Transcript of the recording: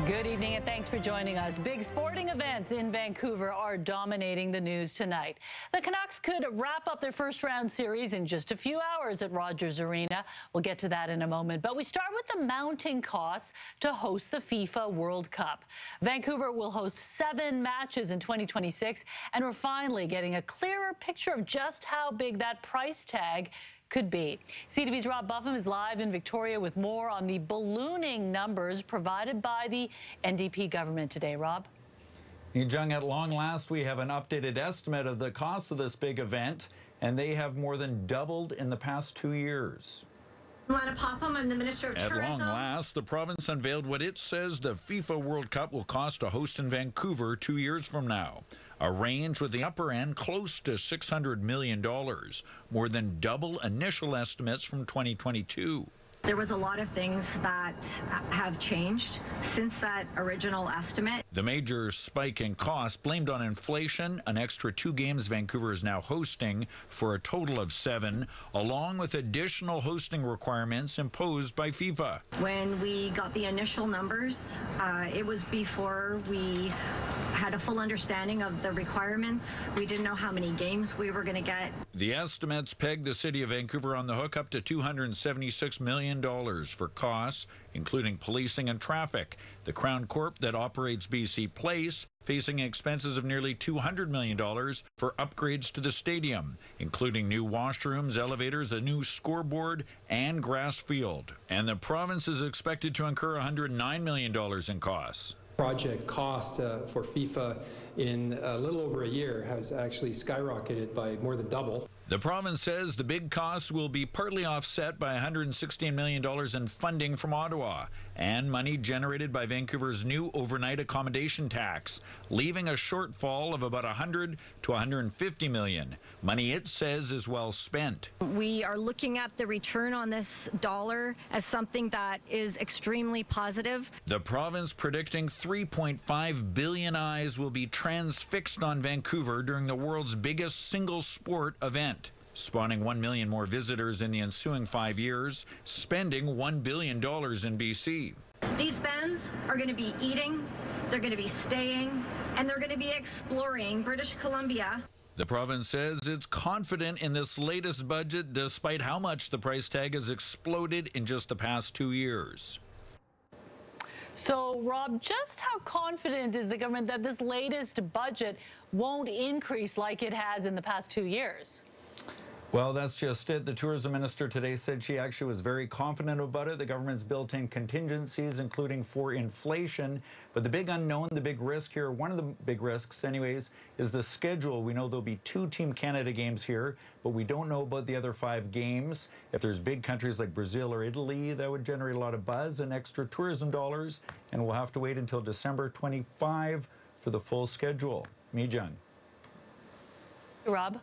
Good evening and thanks for joining us. Big sporting events in Vancouver are dominating the news tonight. The Canucks could wrap up their first round series in just a few hours at Rogers Arena. We'll get to that in a moment, but we start with the mounting costs to host the FIFA World Cup. Vancouver will host 7 matches in 2026, and we're finally getting a clearer picture of just how big that price tag could be. CTV's Rob Buffum is live in Victoria with more on the ballooning numbers provided by the NDP government today. Rob? Jung, at long last, we have an updated estimate of the cost of this big event, and they have more than doubled in the past 2 years. Lana Popham, I'm the Minister of Tourism. At long last, the province unveiled what it says the FIFA World Cup will cost to host in Vancouver 2 years from now. A range with the upper end close to $600 million, more than double initial estimates from 2022. There was a lot of things that have changed since that original estimate. The major spike in costs blamed on inflation, an extra 2 games Vancouver is now hosting for a total of 7, along with additional hosting requirements imposed by FIFA. When we got the initial numbers, it was before we had a full understanding of the requirements. We didn't know how many games we were going to get. The estimates pegged the city of Vancouver on the hook up to $276 million for costs, including policing and traffic. The Crown Corp that operates BC Place facing expenses of nearly $200 million for upgrades to the stadium, including new washrooms, elevators, a new scoreboard, and grass field. And the province is expected to incur $109 million in costs. Project cost for FIFA in a little over a year has actually skyrocketed by more than double. The province says the big costs will be partly offset by $116 million in funding from Ottawa and money generated by Vancouver's new overnight accommodation tax, leaving a shortfall of about $100 to $150 million. Money it says is well spent. We are looking at the return on this dollar as something that is extremely positive. The province predicting 3.5 billion eyes will be transfixed on Vancouver during the world's biggest single sport event, spawning 1 million more visitors in the ensuing 5 years, spending $1 billion in BC. These fans are going to be eating, they're going to be staying, and they're going to be exploring British Columbia. The province says it's confident in this latest budget despite how much the price tag has exploded in just the past 2 years. So, Rob, just how confident is the government that this latest budget won't increase like it has in the past 2 years? Well, that's just it. The tourism minister today said she actually was very confident about it. The government's built in contingencies, including for inflation. But the big unknown, the big risk here, one of the big risks anyways, is the schedule. We know there'll be 2 Team Canada games here, but we don't know about the other 5 games. If there's big countries like Brazil or Italy, that would generate a lot of buzz and extra tourism dollars. And we'll have to wait until December 25 for the full schedule. Mi Jung. Rob?